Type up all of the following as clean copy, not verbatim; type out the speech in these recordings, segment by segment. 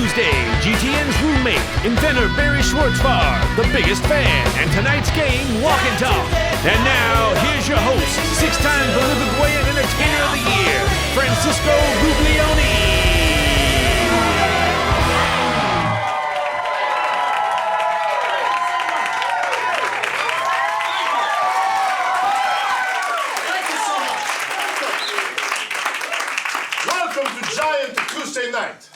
Tuesday, GTN's roommate, inventor Barry Schwartzbar, the biggest fan, and tonight's game, Walk and Talk. And now, here's your host, six-time Bolivian Entertainer of the Year, Francesco Marciuliano. Tuesday night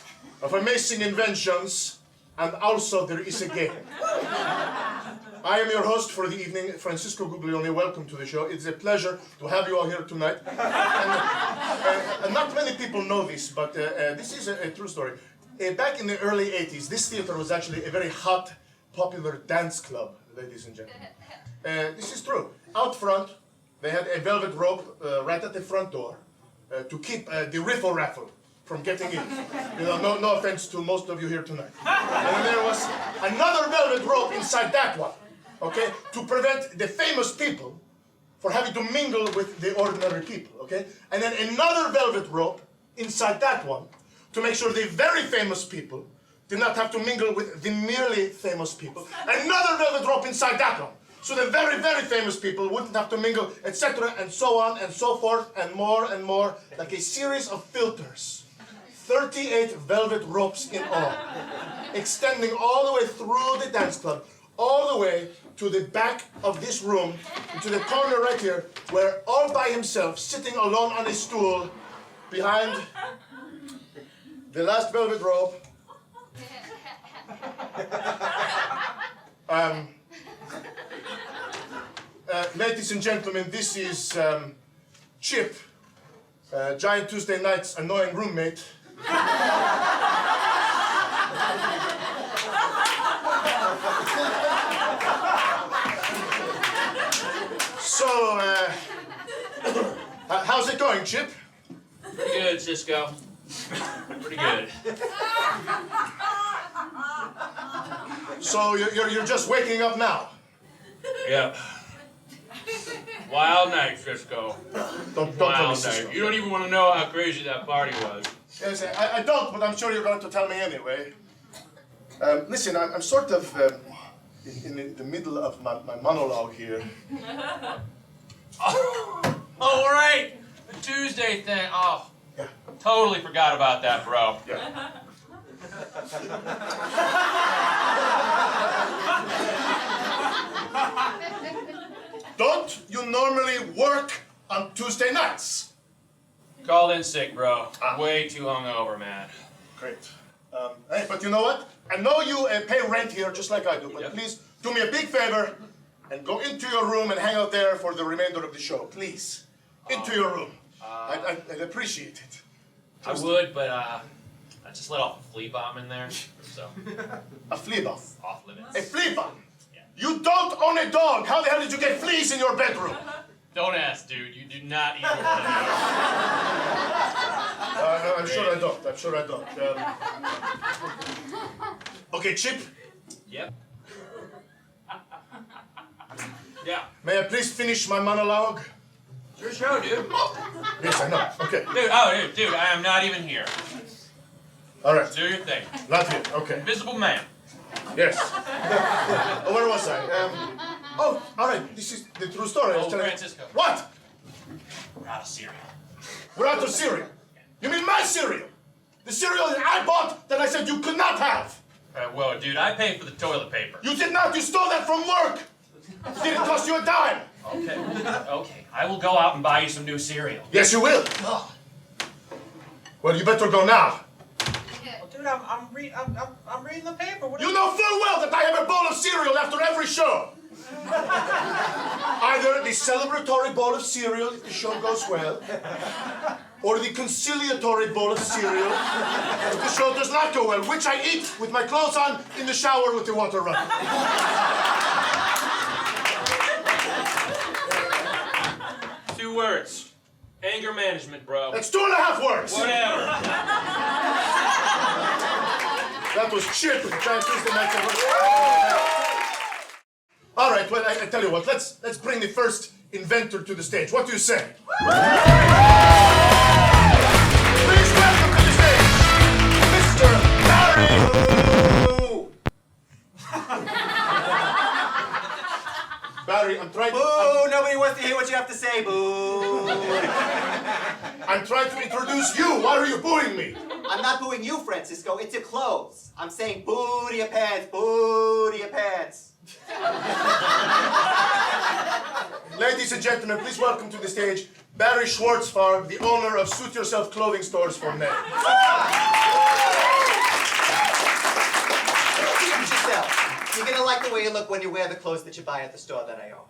of amazing inventions, and also there is a game. I am your host for the evening, Francesco Marciuliano. Welcome to the show. It's a pleasure to have you all here tonight. And not many people know this, but this is a true story. Back in the early 80s, this theater was actually a very hot, popular dance club, ladies and gentlemen. This is true. Out front, they had a velvet rope right at the front door to keep the riffle-raffle from getting in. You know, no offense to most of you here tonight. And then there was another velvet rope inside that one, okay, to prevent the famous people for having to mingle with the ordinary people, okay? And then another velvet rope inside that one to make sure the very famous people did not have to mingle with the merely famous people. Another velvet rope inside that one. So the very, very famous people wouldn't have to mingle, etc., and so on and so forth, and more, like a series of filters. 38 velvet ropes in all, extending all the way through the dance club, all the way to the back of this room, to the corner right here, where all by himself, sitting alone on a stool, behind the last velvet rope, ladies and gentlemen, this is Chip, Giant Tuesday Night's annoying roommate. So, how's it going, Chip? Pretty good, Cisco. Pretty good. So you're just waking up now? Yep. Wild night, Cisco. Don't Wild night. You don't even want to know how crazy that party was. Yes, I don't, but I'm sure you're going to tell me anyway. Listen, I'm sort of in the middle of my monologue here. Oh, right! The Tuesday thing. Oh, yeah. Totally forgot about that, bro. Yeah. Don't you normally work on Tuesday nights? Called in sick, bro. Way too hungover, man. Great. Hey, but you know what? I know you pay rent here just like I do, but please do me a big favor and go into your room and hang out there for the remainder of the show. Please. Into your room. I'd appreciate it. I would, but I just let off a flea bomb in there, so. A flea bomb? Off limits. A flea bomb? Yeah. You don't own a dog. How the hell did you get fleas in your bedroom? Don't ask, dude. You do not even want to know. I'm sure I don't. Okay, Chip? Yep. Yeah. May I please finish my monologue? It's your show, dude. Yes, I know. Okay. Dude, I am not even here. All right. Do your thing. Not here. Okay. Invisible man. Yes. Where was I? Oh, all right. This is the true story. Oh, Francisco. What? We're out of cereal. We're out of cereal. You mean my cereal? The cereal that I bought that I said you could not have. Well, dude, I paid for the toilet paper. You did not. You stole that from work. It didn't cost you a dime. Okay. I will go out and buy you some new cereal. Yes, you will. Oh. Well, you better go now. Well, dude, I'm reading the paper. You know full well that I have a bowl of cereal after every show. Either the celebratory bowl of cereal if the show goes well, or the conciliatory bowl of cereal if the show does not go well, which I eat with my clothes on in the shower with the water running. 2 words. Anger management, bro. That's 2.5 words. Whatever. That was Chip with Giant Tuesday Night. All right, well, I tell you what, let's bring the first inventor to the stage. What do you say? Please welcome to the stage, Mr. Barry necessary. I'm trying Boo! Nobody wants to hear what you have to say. Boo! I'm trying to introduce you. Why are you booing me? I'm not booing you, Francisco. It's your clothes. I'm saying boo to your pants. Boo to your pants. Ladies and gentlemen, please welcome to the stage Barry Schwartzfarb, the owner of Suit Yourself clothing stores for men. Suit yourself. You're gonna like the way you look when you wear the clothes that you buy at the store that I own.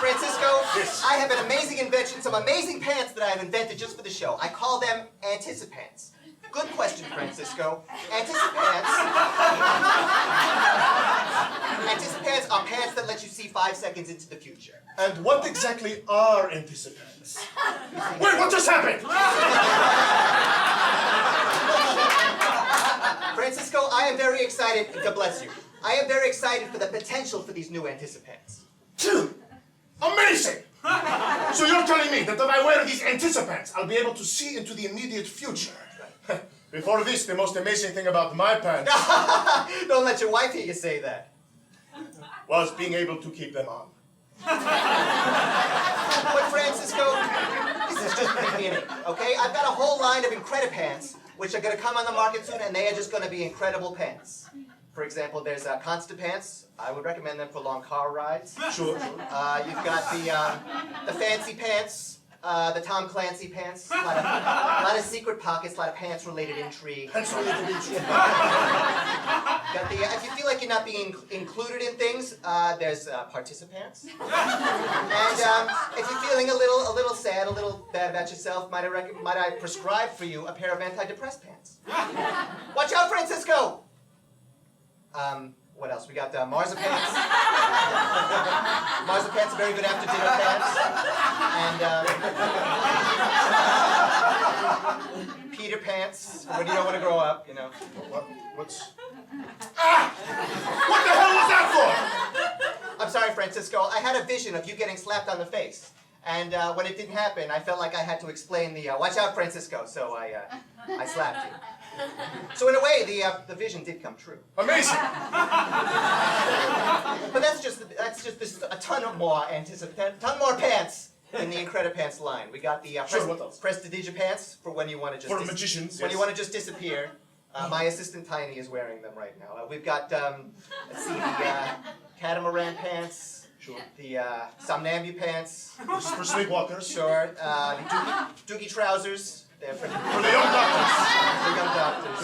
Francisco, yes. I have an amazing invention, some amazing pants that I have invented just for the show. I call them Anticipants. Good question, Francisco. Anticipants are pants that let you see 5 seconds into the future. And what exactly are anticipants? Wait, what just happened? Francisco, I am very excited, God bless you. I am very excited for the potential for these new Anticipants. Amazing! So you're telling me that if I wear these anticipants, I'll be able to see into the immediate future? Before this, the most amazing thing about my pants Don't let your wife hear you say that. was being able to keep them on. But Francisco, this is just the beginning, okay? I've got a whole line of Incredipants, which are gonna come on the market soon, and they are just gonna be incredible pants. For example, there's Constipants. I would recommend them for long car rides. Sure. You've got the fancy pants, the Tom Clancy pants. A lot of secret pockets, a lot of pants-related intrigue. Pants-related intrigue. Got the, if you feel like you're not being included in things, there's Participants. And if you're feeling a little sad, a little bad about yourself, might I prescribe for you a pair of antidepressant pants? Watch out, Francisco! What else? We got Marzipants. Marzipants are very good after dinner pants. And Peter Pants, for when you don't want to grow up, you know. What's... Ah! What the hell was that for? I'm sorry, Francisco. I had a vision of you getting slapped on the face. And when it didn't happen, I felt like I had to explain the, watch out, Francisco, so I slapped you. So in a way, the vision did come true. Amazing! But that's just a ton more pants in the Incredipants line. We got the Prestidigipants for when you want to just... For magicians, When yes. you want to just disappear. My assistant Tiny is wearing them right now. We've got, let's see, the Catamaran pants. Sure. The Somnambule pants. Which is for sleepwalkers. Sure. The Doogie trousers. They're for the young doctors. For young doctors.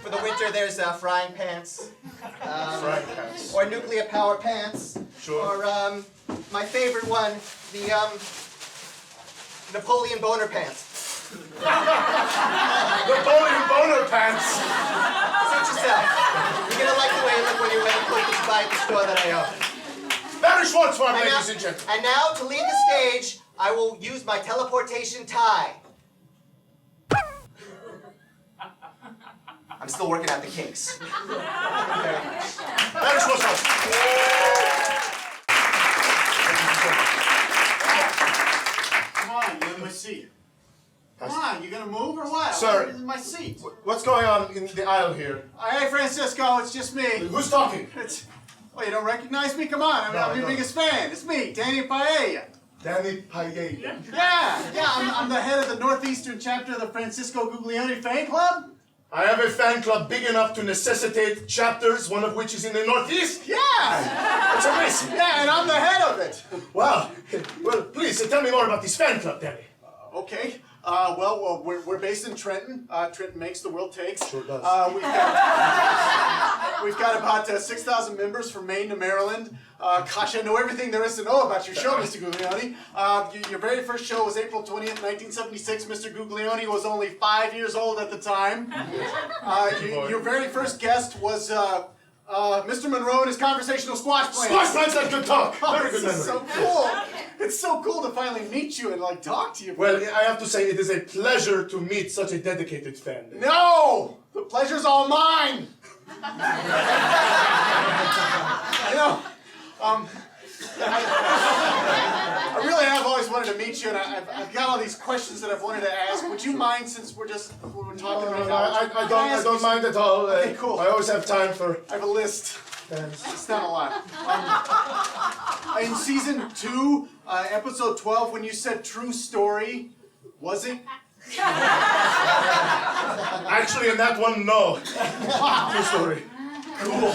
For the winter, there's frying pants. Frying pants. Or nuclear power pants. Sure. Or my favorite one, the Napoleon Boner pants. Napoleon Boner pants. Suit yourself. You're gonna like the way you look when you wear the clothes that you buy at the store that I own. Barry Schwartzfarb, ladies and gentlemen. And now, to lead the stage, I will use my teleportation tie. I'm still working out the kinks. Barry Schwartzfarb. Come on, you're in my seat. Come on, you gonna move or what? Sir. This is my seat. What's going on in the aisle here? Hey, Francisco, it's just me. Who's talking? Oh, you don't recognize me? Come on, I'm your biggest fan. It's me, Danny Paella. Danny Paella. Yeah, I'm the head of the Northeastern chapter of the Francesco Guglielmi fan club. I have a fan club big enough to necessitate chapters, one of which is in the Northeast. Yeah! That's amazing. Yeah, and I'm the head of it. Wow. Well, please, tell me more about this fan club, Danny. Okay. Well, we're based in Trenton. Trenton makes, the world takes. Sure does. We've got about 6,000 members from Maine to Maryland. Gosh, I know everything there is to know about your show, Mr. Guglielmi. Your very first show was April 20th, 1976. Mr. Guglielmi was only 5 years old at the time. Your very first guest was Mr. Monroe and his conversational squash plants. Squash plants have good talk. Very good This is memory. so cool. It's so cool to finally meet you and talk to you. Well, I have to say it is a pleasure to meet such a dedicated fan. No! The pleasure's all mine! I really have always wanted to meet you, and I've got all these questions that I've wanted to ask. Would you mind, since we're talking right now? I don't mind at all. Okay, cool. I always have time for... I have a list. fans. It's not a lot. In season 2, episode 12, when you said true story, was it? Actually, in that one, no. True story. Cool.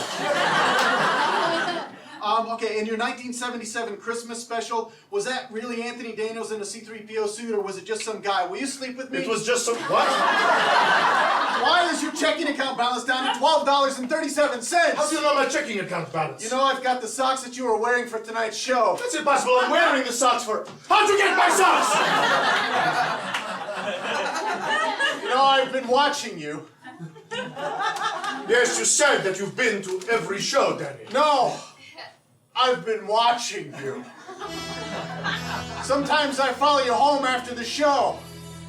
Okay, in your 1977 Christmas special, was that really Anthony Daniels in a C-3PO suit, or was it just some guy? Will you sleep with me? It was just some... What? Why is your checking account balance down to $12.37? How do you know my checking account balance? You know I've got the socks that you were wearing for tonight's show. That's impossible. I'm wearing the socks for... How'd you get my socks? You know, I've been watching you. Yes, you said that you've been to every show, Danny. No! I've been watching you. Sometimes I follow you home after the show.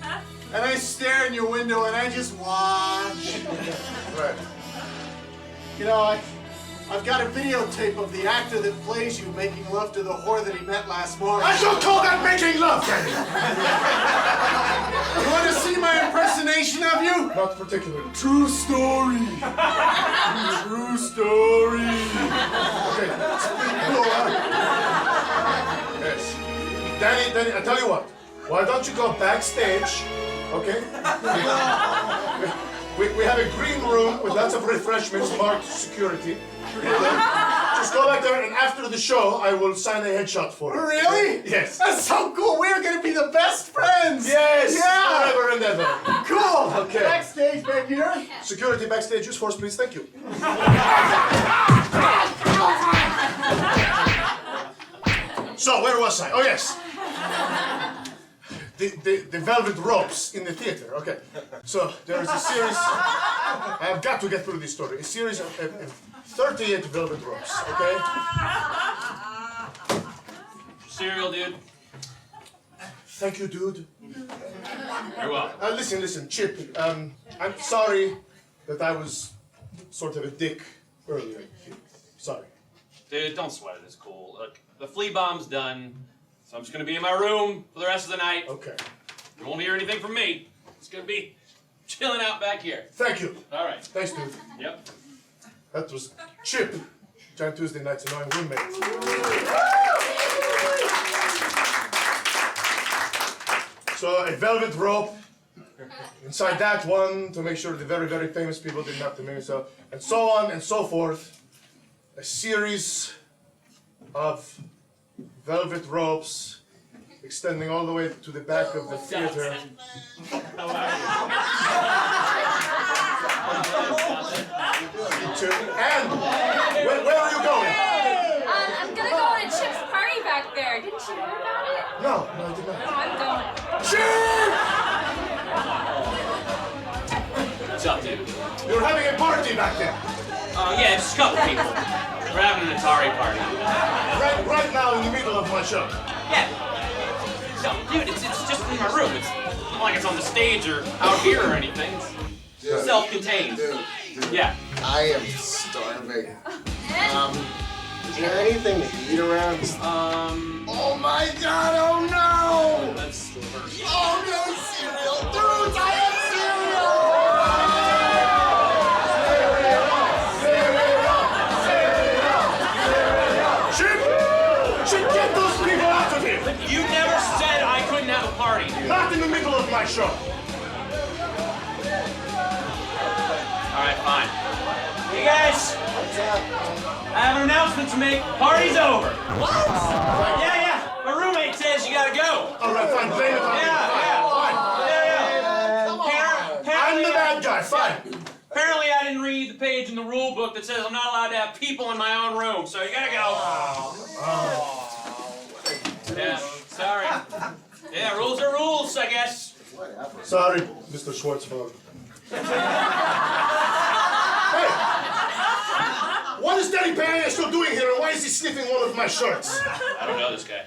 And I stare in your window and I just watch. Right. You know, I've got a videotape of the actor that plays you making love to the whore that he met last March. I don't call that making love, Danny. You want to see my impersonation of you? Not particularly. True story. True story. Okay. Cool, huh? Yes. Danny, I tell you what. Why don't you go backstage, okay? We have a green room with lots of refreshments marked security. Just go back there, and after the show, I will sign a headshot for you. Really? Yes. That's so cool. We're going to be the best friends. Yes! Yeah! Forever and ever. Cool. Okay. Backstage back here. Security backstage, use force, please. Thank you. So, where was I? Oh, yes. The velvet ropes in the theater. Okay. So, there is a series... I've got to get through this story. A series of 38 velvet ropes, okay? Cereal, dude. Thank you, dude. You're welcome. Listen, Chip. I'm sorry that I was sort of a dick earlier. Sorry. Dude, don't sweat it. It's cool. Look, the flea bomb's done, so I'm just gonna be in my room for the rest of the night. Okay. You won't hear anything from me. It's gonna be chilling out back here. Thank you. All right. Thanks, dude. Yep. That was Chip, Giant Tuesday Night's annoying roommate. So a velvet rope. Inside that one, to make sure the very, very famous people didn't have to make so, and so on and so forth. A series of velvet ropes extending all the way to the back of the theater. And where are you going? I'm gonna go to Chip's party back there. Didn't you hear about it? No, I did not. I'm going. Chip! What's up, dude? You're having a party back there. Yeah, just a couple people. We're having an Atari party. Right now in the middle of my show. Yeah. No, dude, it's just in my room. It's not like it's on the stage or out here or anything. It's self-contained. Dude, Yeah. I am starving. Is there anything to eat around? Oh my god, oh no! That's the first. Oh no, cereal! Dude, I have cereal! Chip, get those people out of here! You never said I couldn't have a party, dude. Not in the middle of my show. All right, fine. Hey guys, What's up? I have an announcement to make. Party's over. What? Yeah. My roommate says you gotta go. All right, fine. Blame it on me. Yeah. Come on! I'm the bad guy. Fine. Apparently, I didn't read the page in the rule book that says I'm not allowed to have people in my own room, so you gotta go. Yeah, sorry. Yeah, rules are rules, I guess. Whatever. Sorry, Mr. Schwartzberg. Hey! What is Danny Perry still doing here, and why is he sniffing one of my shirts? I don't know this guy.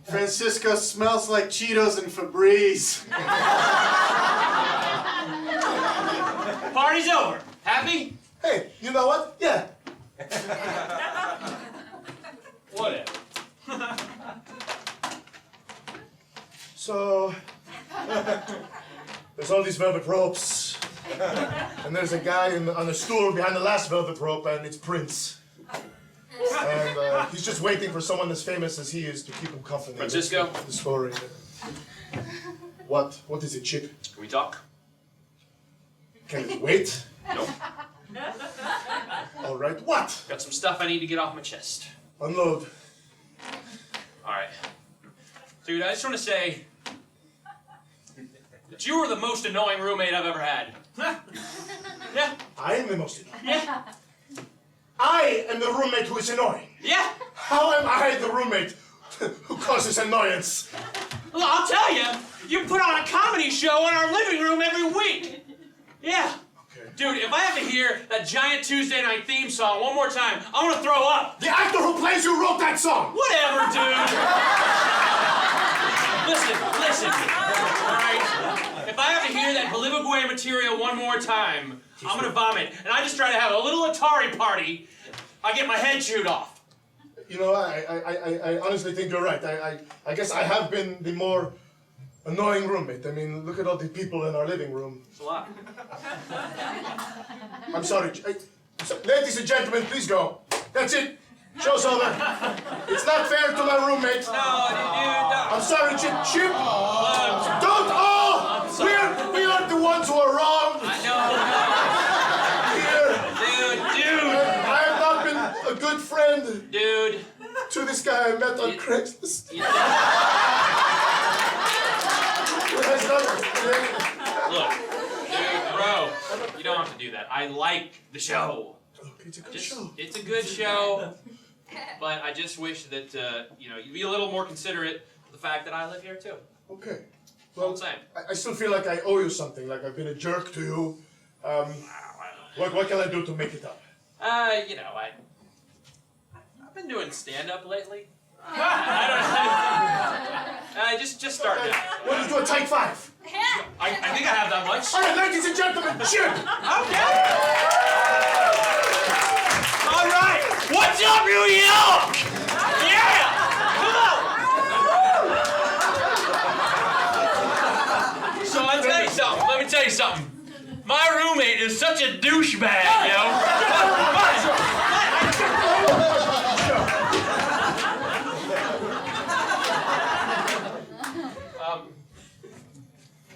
Francisco smells like Cheetos and Febreze. Party's over. Happy? Hey, you know what? Yeah. Whatever. So, there's all these velvet ropes, and there's a guy on a stool behind the last velvet rope, and it's Prince. And he's just waiting for someone as famous as he is to keep him company. Francisco? The story. What? What is it, Chip? Can we talk? Can we wait? Nope. All right, what? Got some stuff I need to get off my chest. Unload. Alright. Dude, I just want to say that you were the most annoying roommate I've ever had. Yeah. I am the most annoying. Yeah. I am the roommate who is annoying. Yeah. How am I the roommate who causes annoyance? Well, I'll tell you, you put on a comedy show in our living room every week. Yeah. Okay. Dude, if I have to hear that giant Tuesday night theme song one more time, I'm gonna throw up. The actor who plays you wrote that song. Whatever, dude. Listen. All right. If I have to hear that Bolivagüe material one more time, I'm gonna vomit. And I just try to have a little Atari party. I get my head chewed off. You know, I honestly think you're right. I guess I have been the more annoying roommate. I mean, look at all the people in our living room. It's a lot. I'm sorry. Ladies and gentlemen, please go. That's it. Show's over. It's not fair to my roommate. No, dude, I'm sorry, Chip. Don't all! I'm sorry. We are the ones who are wrong. I know. Here. Dude. I have not been a good friend Dude. to this guy I met on Craigslist. Look, dude, bro, you don't have to do that. I like the show. It's a good show. It's a good show, but I just wish that, you'd be a little more considerate of the fact that I live here, too. Okay. Well, Well, same. I still feel like I owe you something, like I've been a jerk to you. What can I do to make it up? I've been doing stand-up lately. I don't know. Just start now. Why don't you do a take 5? I think I have that much. All right, ladies and gentlemen, Chip! Okay. All right. What's up, New York? Yeah. Come on. So I'll tell you something. Let me tell you something. My roommate is such a douchebag, you know.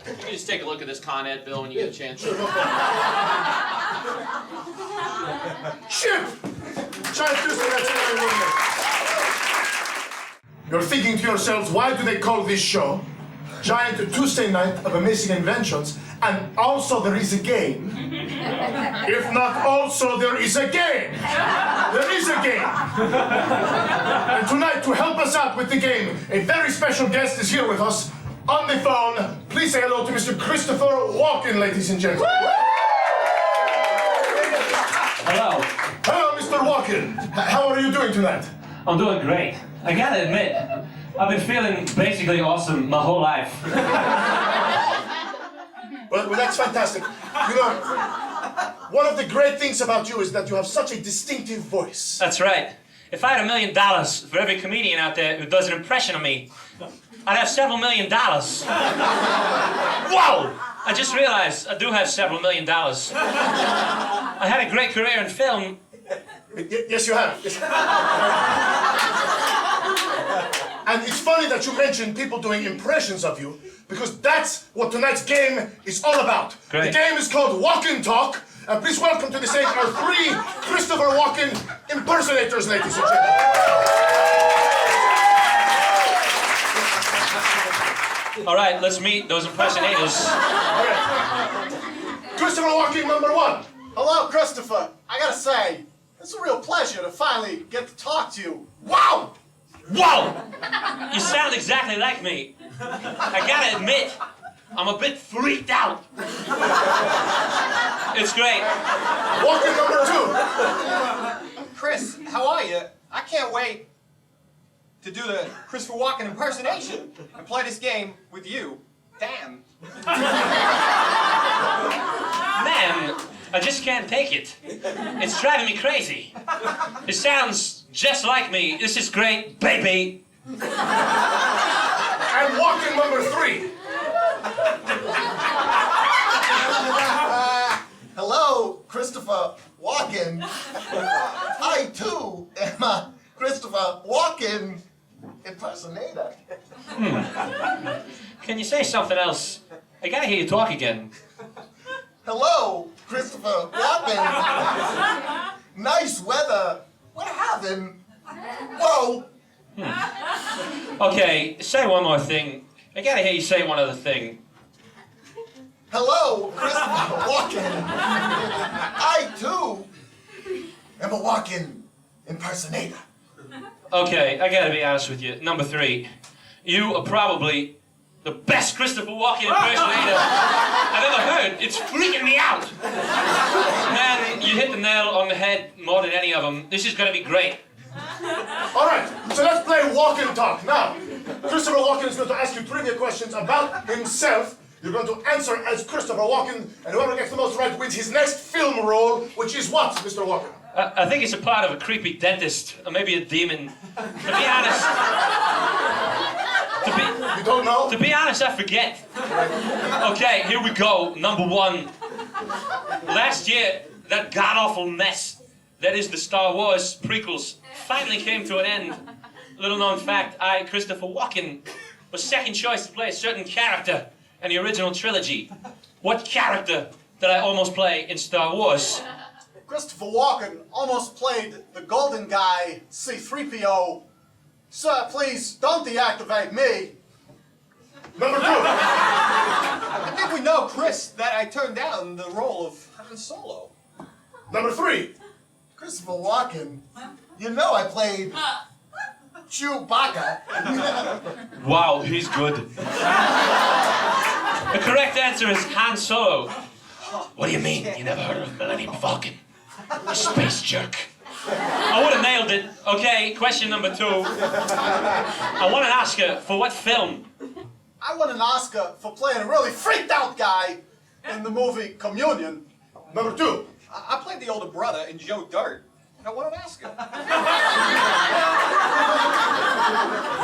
You can just take a look at this Con Ed bill when you get a chance. Chip! Giant Tuesday, that's my roommate. You're thinking to yourselves, why do they call this show Giant Tuesday Night of Amazing Inventions, and also there is a game? If not also, there is a game. There is a game. And tonight, to help us out with the game, a very special guest is here with us on the phone. Please say hello to Mr. Christopher Walken, ladies and gentlemen. Hello. Hello, Mr. Walken. How are you doing tonight? I'm doing great. I gotta admit, I've been feeling basically awesome my whole life. Well, that's fantastic. You know, one of the great things about you is that you have such a distinctive voice. That's right. If I had $1 million for every comedian out there who does an impression of me, I'd have several $1 million. Whoa! I just realized I do have several $1 million. I had a great career in film. Yes, you have. Yes. And it's funny that you mentioned people doing impressions of you, because that's what tonight's game is all about. Great. The game is called Walk and Talk. And please welcome to the stage our 3 Christopher Walken impersonators, ladies and gentlemen. All right, let's meet those impersonators. All right. Christopher Walken, number 1. Hello, Christopher. I gotta say, it's a real pleasure to finally get to talk to you. Wow! Whoa! You sound exactly like me. I gotta admit, I'm a bit freaked out. It's great. Walken, number 2. Chris, how are you? I can't wait to do the Christopher Walken impersonation and play this game with you. Damn. Man, I just can't take it. It's driving me crazy. It sounds just like me. This is great, baby. And Walken, number 3. Hello, Christopher Walken. I too am I'm a Christopher Walken impersonator. Can you say something else? I gotta hear you talk again. Hello, Christopher Walken. Nice weather. We're having. Whoa. Okay, say one more thing. I gotta hear you say one other thing. Hello, Christopher Walken. I, too, am a Walken impersonator. Okay, I gotta be honest with you. Number 3, you are probably the best Christopher Walken impersonator I've ever heard. It's freaking me out. Man, you hit the nail on the head more than any of them. This is gonna be great. All right, so let's play walk and talk. Now, Christopher Walken is going to ask you trivia questions about himself. You're going to answer as Christopher Walken, and whoever gets the most right wins his next film role, which is what, Mr. Walken? I think it's a part of a creepy dentist, or maybe a demon. To be honest... You don't know? To be honest, I forget. Okay, here we go. Number 1. Last year, that god-awful mess that is the Star Wars prequels finally came to an end. Little known fact, I, Christopher Walken, was second choice to play a certain character in the original trilogy. What character did I almost play in Star Wars? Christopher Walken almost played the golden guy, C-3PO. Sir, please don't deactivate me. Number 2. I think we know, Chris, that I turned down the role of Han Solo. Number 3. Christopher Walken, you know I played Chewbacca. Wow, he's good. The correct answer is Han Solo. What do you mean? You never heard of Millennium Falcon? A space jerk. I would have nailed it. Okay, question number 2. I won an Oscar for what film? I won an Oscar for playing a really freaked out guy in the movie Communion. Number 2. I played the older brother in Joe Dirt. I won an Oscar.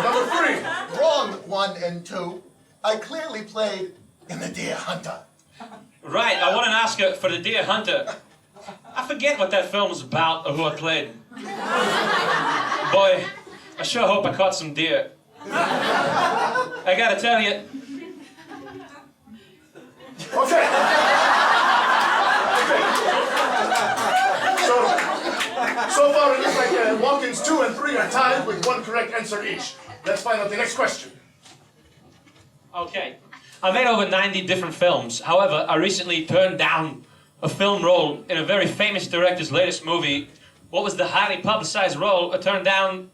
Number 3. Wrong 1 and 2. I clearly played in The Deer Hunter. Right, I won an Oscar for The Deer Hunter. I forget what that film was about or who I played. Boy, I sure hope I caught some deer. I gotta tell you. Okay. So far it looks like Walken's 2 and 3 are tied with 1 correct answer each. Let's find out the next question. Okay. I made over 90 different films. However, I recently turned down a film role in a very famous director's latest movie. What was the highly publicized role I turned down?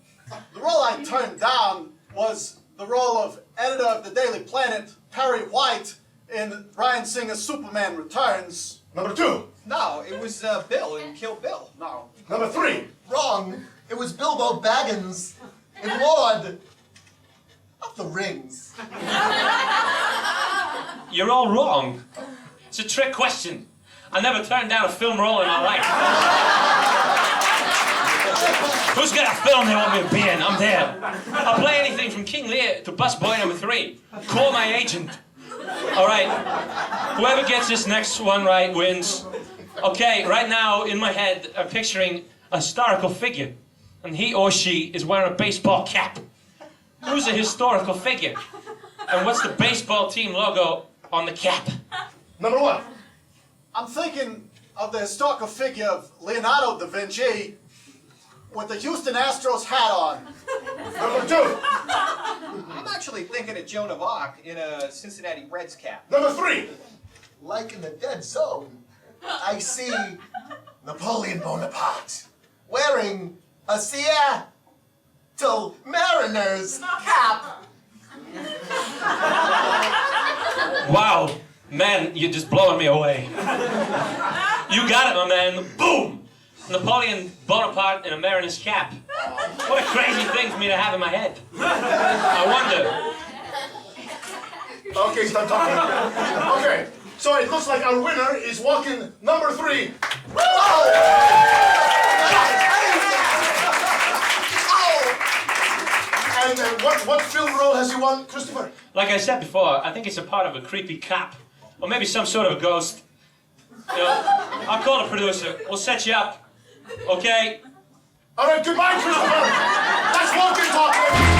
The role I turned down was the role of editor of the Daily Planet, Perry White, in Bryan Singer's Superman Returns. Number 2. No, it was Bill in Kill Bill. No. Number 3. Wrong. It was Bilbo Baggins in Lord of the Rings. You're all wrong. It's a trick question. I never turned down a film role in my life. Who's got a film they want me to be in? I'm there. I'll play anything from King Lear to Busboy number 3. Call my agent. All right. Whoever gets this next one right wins. Okay, right now in my head, I'm picturing a historical figure. And he or she is wearing a baseball cap. Who's a historical figure? And what's the baseball team logo on the cap? Number 1. I'm thinking of the historical figure of Leonardo da Vinci with the Houston Astros hat on. Number 2. I'm actually thinking of Joan of Arc in a Cincinnati Reds cap. Number 3. Like in the dead zone, I see Napoleon Bonaparte wearing a Seattle Mariners cap. Wow, man, you're just blowing me away. You got it, my man. Boom! Napoleon Bonaparte in a Mariners cap. What a crazy thing for me to have in my head. I wonder. Okay, stop talking. Okay, so it looks like our winner is Walken number 3. And what film role has he won, Christopher? Like I said before, I think it's a part of a creepy cop. Or maybe some sort of a ghost. You know, I'll call the producer. We'll set you up. Okay? All right, goodbye, Christopher. Let's walk and talk.